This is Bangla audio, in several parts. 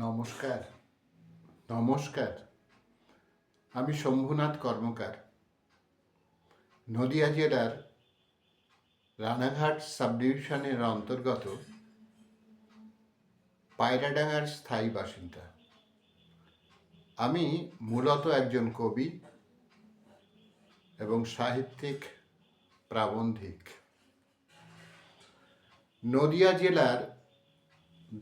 নমস্কার নমস্কার। আমি শম্ভুনাথ কর্মকার, নদিয়া জেলার রানাঘাট সাবডিভিশনের অন্তর্গত পায়রাডাঙ্গার স্থায়ী বাসিন্দা। আমি মূলত একজন কবি এবং সাহিত্যিক প্রাবন্ধিক। নদিয়া জেলার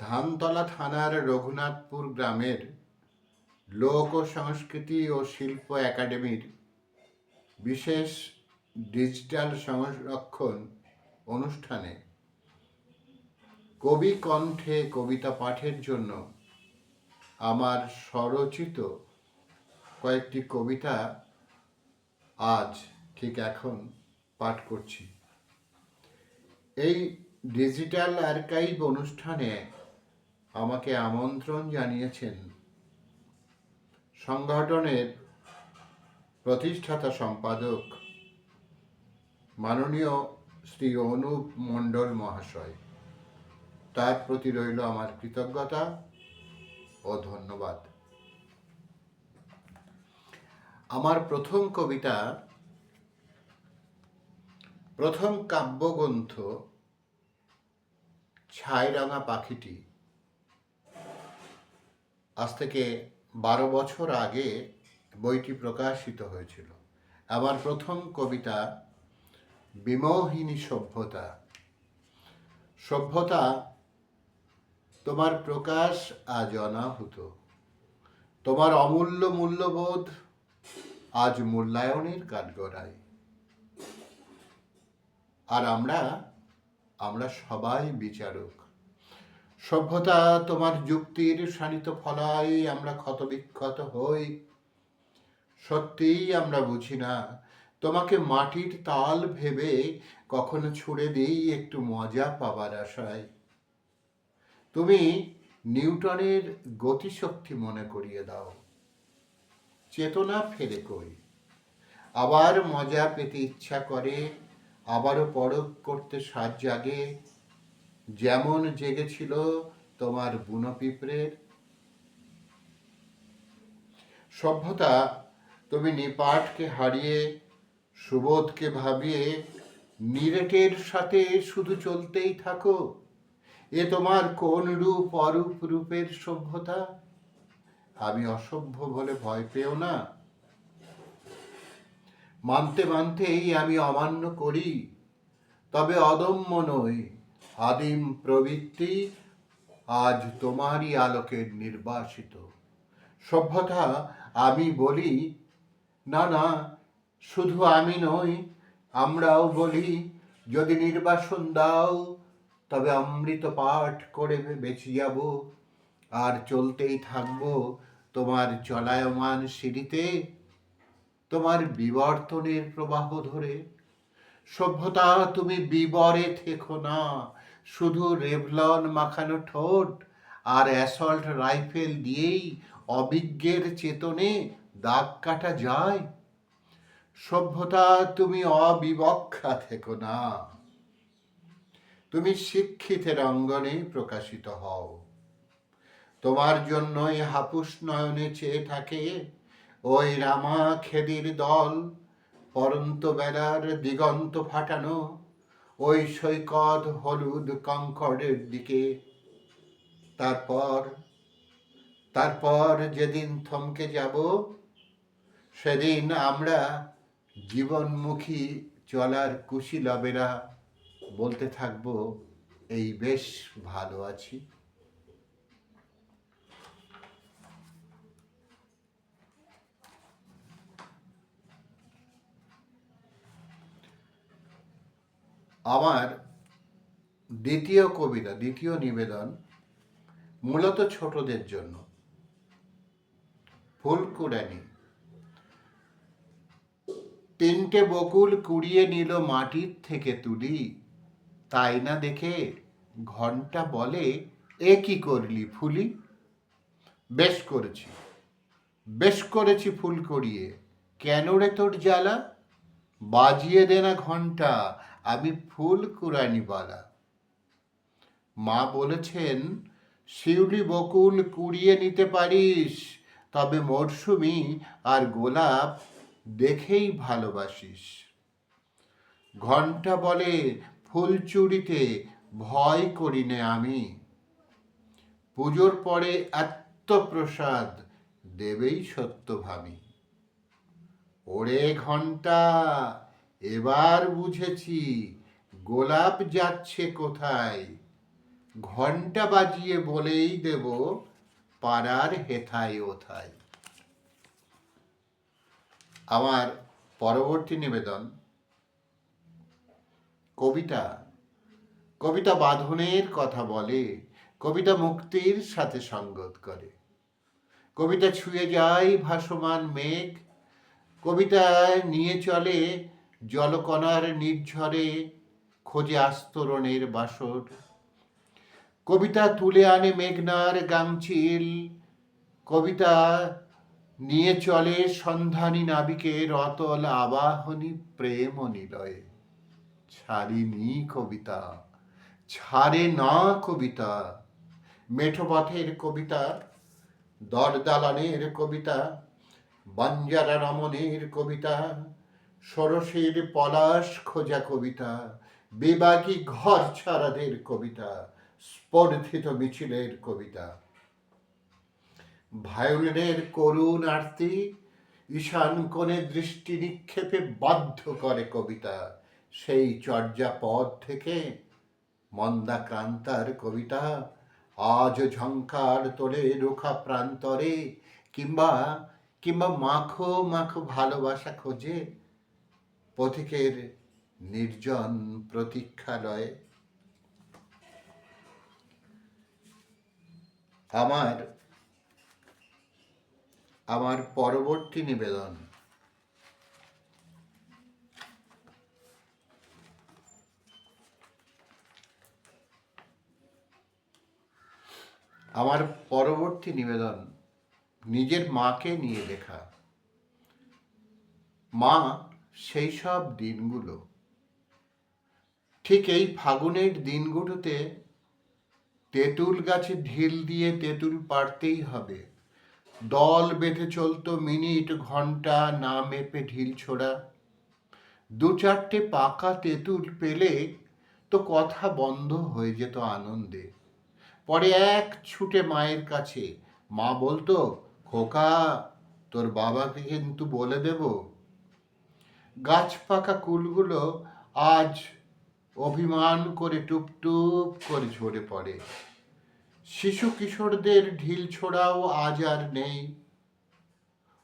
ধানতলা থানার রঘুনাথপুর গ্রামের লোক সংস্কৃতি ও শিল্প একাডেমির বিশেষ ডিজিটাল সংরক্ষণ অনুষ্ঠানে কবি কণ্ঠে কবিতা পাঠের জন্য আমার স্বরচিত কয়েকটি কবিতা আজ ঠিক এখন পাঠ করছি। এই ডিজিটাল আর্কাইভ অনুষ্ঠানে আমাকে আমন্ত্রণ জানিয়েছেন সংগঠনের প্রতিষ্ঠাতা সম্পাদক মাননীয় শ্রী অনুপ মণ্ডল মহাশয়। তার প্রতি রইল আমার কৃতজ্ঞতা ও ধন্যবাদ। আমার প্রথম কাব্যগ্রন্থ ছাইরাঙা পাখিটি আজ থেকে 12 বছর আগে বইটি প্রকাশিত হয়েছিল। আমার প্রথম কবিতা বিমোহিনী সভ্যতা। সভ্যতা, তোমার প্রকাশ আজ অনাহুত, তোমার অমূল্য মূল্যবোধ আজ মূল্যায়নের কাঠগড়ায়। আর আমরা সবাই বিচারক। সভ্যতা, তোমার যুক্তির শানিত ফলায় আমরা ক্ষতবিক্ষত হই। সত্যিই আমরা বুঝি না, তোমাকে মাটির তাল ভেবে কখনো ছুড়ে দিই একটু মজা পাবার আশায়। তুমি নিউটনের গতিশক্তি মনে করিয়ে দাও, চেতনা ফেরে কই। আবার মজা পেতে ইচ্ছা করে, আবারও পরখ করতে সাজ জাগে, যেমন জেগেছিল তোমার বুনো পিঁপড়ের। সভ্যতা, তুমি নিপাটকে হারিয়ে সুবোধকে ভাবিয়ে নিরেটের সাথে শুধু চলতেই থাকো। এ তোমার কোন রূপ অরূপ রূপের সভ্যতা? আমি অসভ্য বলে ভয় পেও না, মানতেই আমি অমান্য করি। তবে অদম্য নই, আদিম প্রবৃত্তি আজ তোমারই আলোকের নির্বাসিত। সভ্যতা, আমি বলি, না, শুধু আমি নই, আমরাও বলি, যদি নির্বাসন দাও তবে অমৃত পাঠ করে বেঁচে যাব, আর চলতেই থাকবো তোমার চলায়মান সিঁড়িতে, তোমার বিবর্তনের প্রবাহ ধরে। সভ্যতা, তুমি বিবরে থেকো না, শুধু রেভলন মাখানো ঠোঁট আর অ্যাসল্ট রাইফেল দিয়েই অবিজ্ঞের চেতনে দাগ কাটা যায়। সভ্যতা, তুমি অবিবক্ষা থেকো না, তুমি শিক্ষিতের অঙ্গনে প্রকাশিত হও। তোমার জন্যই হাপুস নয়নে চেয়ে থাকে ওই রামা খেদির দল, পরন্ত বেলার দিগন্ত ফাটানো ওই সৈকত হলুদ কঙ্করের দিকে। তারপর যেদিন থমকে যাব, সেদিন আমরা জীবনমুখী চলার কুশীলবেরা বলতে থাকব, এই বেশ ভালো আছি। আমার দ্বিতীয় নিবেদন মূলত ছোটদের জন্য। ফুলকুড়ানি। 3টে বকুল কুড়িয়ে নিল মাটির থেকে তুলি, তাই না দেখে ঘন্টা বলে, এ কি করলি ফুলি? বেশ করেছি ফুল করিয়ে, কেন রে তোর জ্বালা? বাজিয়ে দে না ঘন্টা, আমি ফুল কুড়ানি বালা। মা বলেছেন শিউলি বকুল কুড়িয়ে নিতে পারিস, তবে মরশুমি আর গোলাপ দেখেই ভালোবাসিস। ঘণ্টা বলে ফুলচুরিতে ভয় করি নে আমি, পুজোর পরে আত্মপ্রসাদ দেবেই সত্যভামী। ওরে ঘণ্টা, এবার বুঝেছি গোলাপ যাচ্ছে কোথায়, ঘণ্টা বাজিয়ে বলেই দেব পাড়ার হেথায় ওথায়। আমার পরবর্তী নিবেদন কবিতা। কবিতা বাঁধনের কথা বলে, কবিতা মুক্তির সাথে সঙ্গত করে। কবিতা ছুঁয়ে যায় ভাসমান মেঘ, কবিতায় নিয়ে চলে জলকণার নির্ঝরে, খোঁজে আস্তরণের বাসর। কবিতা তুলে আনে মেঘনার গাংচিল, কবিতা নিয়ে চলে সন্ধানী নাবিকের অতল আবাহনী প্রেম নিলয়ে। ছাড়িনি কবিতা, ছাড়ে না কবিতা, মেঠো পথের কবিতা, দরদালানের কবিতা, বাঞ্জারা রমণের কবিতা, ষোড়শীর পলাশ খোঁজা কবিতা, বিবাগী ঘর ছাড়াদের কবিতা, স্পর্ধিত মিছিলের কবিতা। ভায়োলিনের করুণ আরতি ঈশান কোণে দৃষ্টি নিক্ষেপে বাধ্য করে কবিতা। সেই চর্যাপদ থেকে মন্দাক্রান্তার কবিতা আজ ঝংকার তোলে রুখা প্রান্তরে, কিংবা কিংবা মাখো মাখো ভালোবাসা খোঁজে পথিকের নির্জন প্রতীক্ষালয়ে। আমার পরবর্তী নিবেদন নিজের মাকে নিয়ে লেখা। মা সেই সব দিনগুলো, ঠিক এই ফাগুনের দিনগুলোতে তেঁতুল গাছে ঢিল দিয়ে তেঁতুল পাড়তেই হবে। দল বেঁধে চলতো মিনিট ঘন্টা না মেপে ঢিল ছোড়া। দু চারটে পাকা তেঁতুল পেলে তো কথা বন্ধ হয়ে যেত আনন্দে। পরে এক ছুটে মায়ের কাছে, মা বলতো, খোকা তোর বাবাকে কিন্তু বলে দেব। গাছ পাকা কুলগুলো আজ অভিমান করে টুপটুপ করে ঝরে পড়ে। শিশু কিশোরদের ঢিল ছোড়াও আজ আর নেই,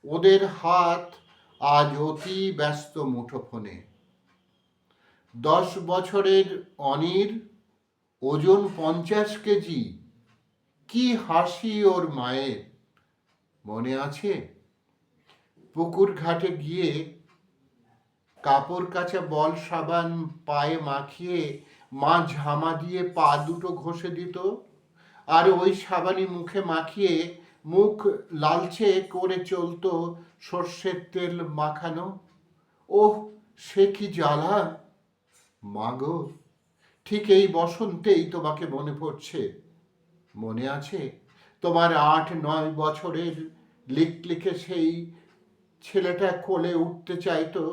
ওদের হাত আজ অতি ব্যস্ত মুঠোফোনে। 10 বছরের অনির, ওজন 50 কেজি, কি হাসি ওর মায়ের, মনে আছে? পুকুর ঘাটে গিয়ে কাপড় কাচা বল সাবান পায়ে মাখিয়ে মা ঝামা দিয়ে পা দুটো ঘষে দিত, আর ওই সাবানি মুখে মাখিয়ে মুখ লালচে করে চলতো সর্ষের তেল মাখানো। ওহ, সে কি জ্বালা! মাগো, ঠিক এই বসন্তেই তোমাকে মনে পড়ছে। মনে আছে তোমার 8-9 বছরের লিকলিকে সেই ছেলেটা কোলে উঠতে চাইতো?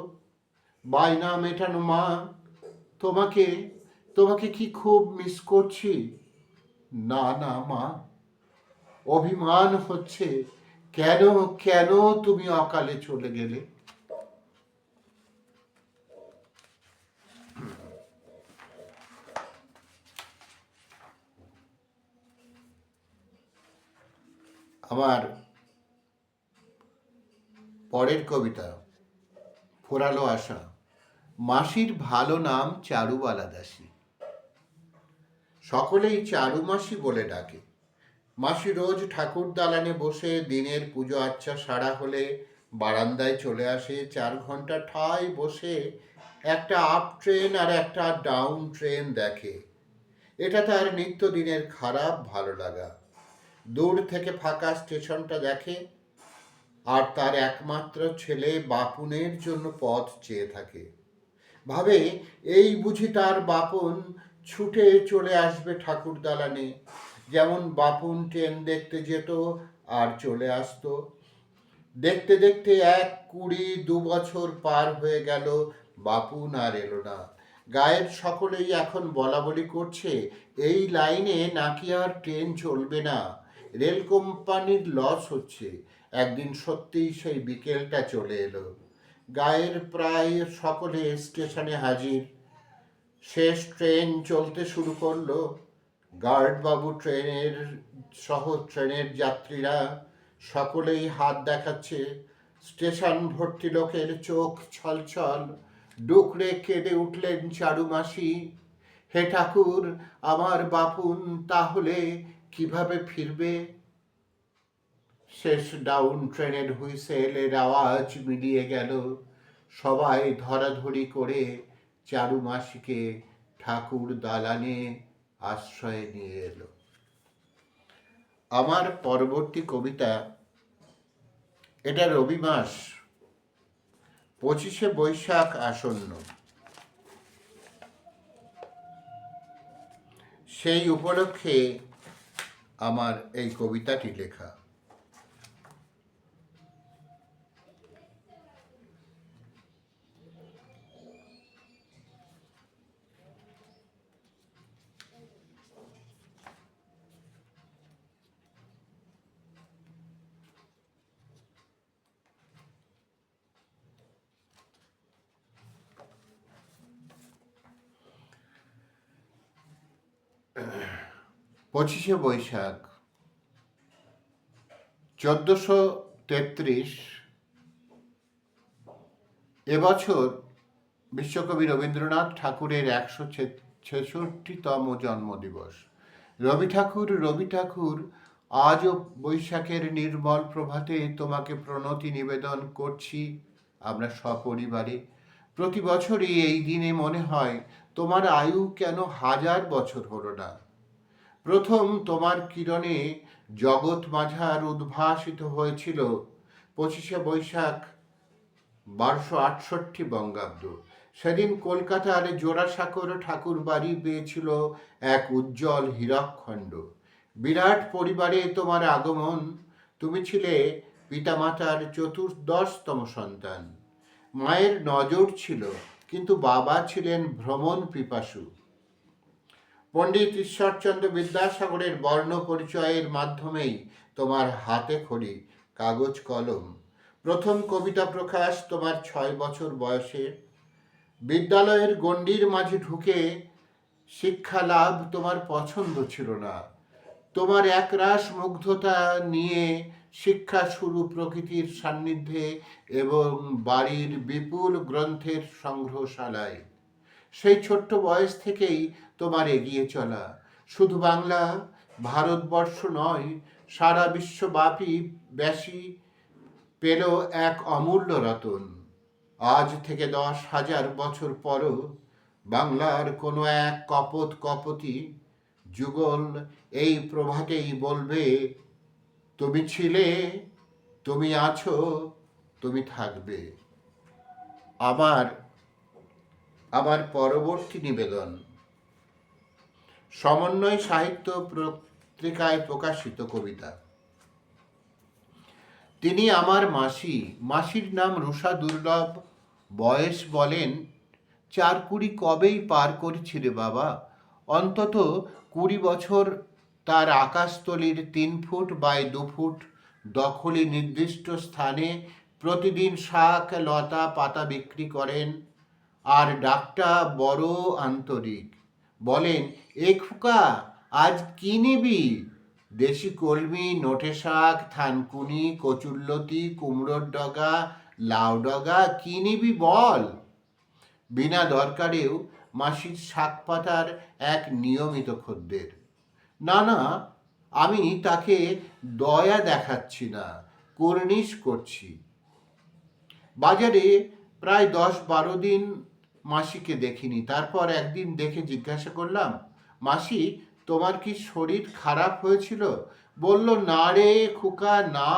বায়না মেটানো মা, তোমাকে তোমাকে কি খুব মিস করছি। না না মা, অভিমান হচ্ছে, কেন কেন তুমি অকালে চলে গেলে। আমার পরের কবিতা ফোরালো আশা। মাসির ভালো নাম চারুবালা দাসী, সকলেই চারু মাসি বলে ডাকে। মাসি রোজ ঠাকুর দালানে বসে দিনের পুজো আচ্চা সারা হলে বারান্দায় চলে আসে। 4 ঘন্টা ঠায় বসে একটা আপ ট্রেন আর একটা ডাউন ট্রেন দেখে। এটা তার নিত্যদিনের খারাপ ভালো লাগা। দূর থেকে ফাঁকা স্টেশনটা দেখে আর তার একমাত্র ছেলে বাপুনের জন্য পথ চেয়ে থাকে। ভাবে এই বুঝি তার বাপন ছুটে চলে আসবে ঠাকুর দালানে, যেমন বাপুন ট্রেন দেখতে যেত আর চলে আসতো। দেখতে দেখতে 22 বছর পার হয়ে গেল, বাপুন আর এলো না। গায়ের সকলেই এখন বলাবলি করছে এই লাইনে নাকি আর ট্রেন চলবে না, রেল কোম্পানির লস হচ্ছে। একদিন সত্যিই সেই বিকেলটা চলে এলো। গায়ের প্রায় সকলে স্টেশনে হাজির। শেষ ট্রেন চলতে শুরু করলো। গার্ডবাবু ট্রেনের যাত্রীরা সকলেই হাত দেখাচ্ছে। স্টেশন ভর্তি লোকের চোখ ছলছল। ডুকরে কেঁদে উঠলেন চারু মাসি, হে ঠাকুর, আমার বাপুন তাহলে কিভাবে ফিরবে? শেষ ডাউন ট্রেনের হুইসেলের আওয়াজ মিলিয়ে গেল। সবাই ধরাধরি করে চারু মাসিকে ঠাকুর দালানে আশ্রয়ে নিয়ে এলো। আমার পরবর্তী কবিতা, এটা রবি মাস, 25শে বৈশাখ আসন্ন। সেই উপলক্ষে আমার এই কবিতাটি লেখা। 25শে বৈশাখ 1433। এবছর বিশ্বকবি রবীন্দ্রনাথ ঠাকুরের 166তম জন্মদিবস। রবি ঠাকুর, আজও বৈশাখের নির্মল প্রভাতে তোমাকে প্রণতি নিবেদন করছি আমরা সপরিবারে। প্রতি বছরই এই দিনে মনে হয় তোমার আয়ু কেন 1000 বছর হলো না। প্রথম তোমার কিরণে জগৎ মাঝার উদ্ভাসিত হয়েছিল 25শে বৈশাখ 1268 বঙ্গাব্দ। সেদিন কলকাতার জোড়াসাঁকোর ঠাকুর বাড়ি পেয়েছিল এক উজ্জ্বল হীরকখণ্ড। বিরাট পরিবারে তোমার আগমন। তুমি ছিলে পিতামাতার 14তম সন্তান। মায়ের নজর ছিল, কিন্তু বাবা ছিলেন ভ্রমণ পিপাসু। পণ্ডিত ঈশ্বরচন্দ্র বিদ্যাসাগরের বর্ণ পরিচয়ের মাধ্যমেই তোমার হাতে খড়ি, কাগজ কলম। প্রথম কবিতা প্রকাশ তোমার 6 বছর বয়সে। বিদ্যালয়ের গণ্ডির মাঝে ঢুকে শিক্ষা লাভ তোমার পছন্দ ছিল না। তোমার একরাশ মুগ্ধতা নিয়ে শিক্ষা শুরু প্রকৃতির সান্নিধ্যে এবং বাড়ির বিপুল গ্রন্থের সংগ্রহশালায়। সেই ছোট্ট বয়স থেকেই তোমার এগিয়ে চলা। শুধু বাংলা, ভারতবর্ষ নয়, সারা বিশ্বব্যাপী পেল এক অমূল্য রতন। আজ থেকে 10,000 বছর পরও বাংলার কোনো এক কপতি যুগল এই প্রভাতেই বলবে, তুমি ছিলে, তুমি আছো, তুমি থাকবে। আমার পরবর্তী নিবেদন সমন্বয় সাহিত্য পত্রিকায় প্রকাশিত কবিতা। তিনি আমার মাসি। মাসির নাম রুষা দুর্লভ। বয়স বলেন 4-20 কবেই পার করেছি রে বাবা। অন্তত 20 বছর তার আকাশতলির 3 ফুট বাই 2 ফুট দখলে নির্দিষ্ট স্থানে প্রতিদিন শাক লতা পাতা বিক্রি করেন। আর ডাকটা বড় আন্তরিক। বলেন, এ খোকা, আজ কি নিবি? দেশি কলমি, নোটে শাক, থানকুনি, কচুরলতি, কুমড়োর ডগা, লাউ ডগা, কি নিবি বল? বিনা দরকারেও মাসির শাক পাতার এক নিয়মিত খদ্দের। না, আমি তাকে দয়া দেখাচ্ছি না, কর্নিশ করছি। বাজারে প্রায় 10-12 দিন মাসিকে দেখিনি। তারপর একদিন দেখে জিজ্ঞাসা করলাম, মাসি, তোমার কি শরীর খারাপ হয়েছিল? বলল, না রে খোকা, না,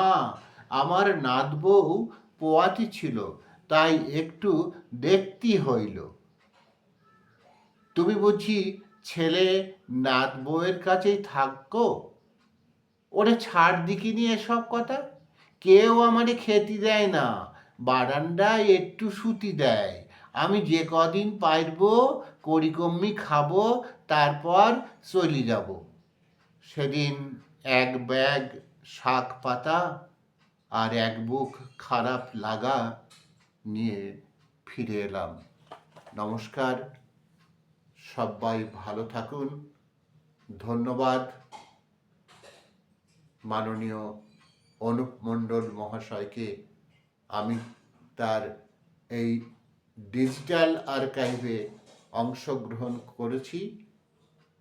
আমার নাতবউ পোয়াতি ছিল, তাই একটু দেখতে হইল। তুমি বুঝি ছেলে নাত বউয়ের কাছেই থাকো? ওরে ছাড় দিকিনি এসব কথা। কেউ আমারে খেতে দেয় না, বারান্দায় একটু শুতি দেয়। আমি যে কদিন পাইব কড়িকম্মি খাবো, তারপর চলি যাব। সেদিন এক ব্যাগ শাক পাতা আর এক বুক খারাপ লাগা নিয়ে ফিরে এলাম। নমস্কার, সবাই ভালো থাকুন। ধন্যবাদ মাননীয় অনুপ মণ্ডল মহাশয়কে। আমি তার এই ডিজিটাল আর্কাইভে অংশগ্রহণ করেছি,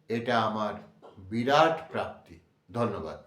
এটা আমার বিরাট প্রাপ্তি। ধন্যবাদ।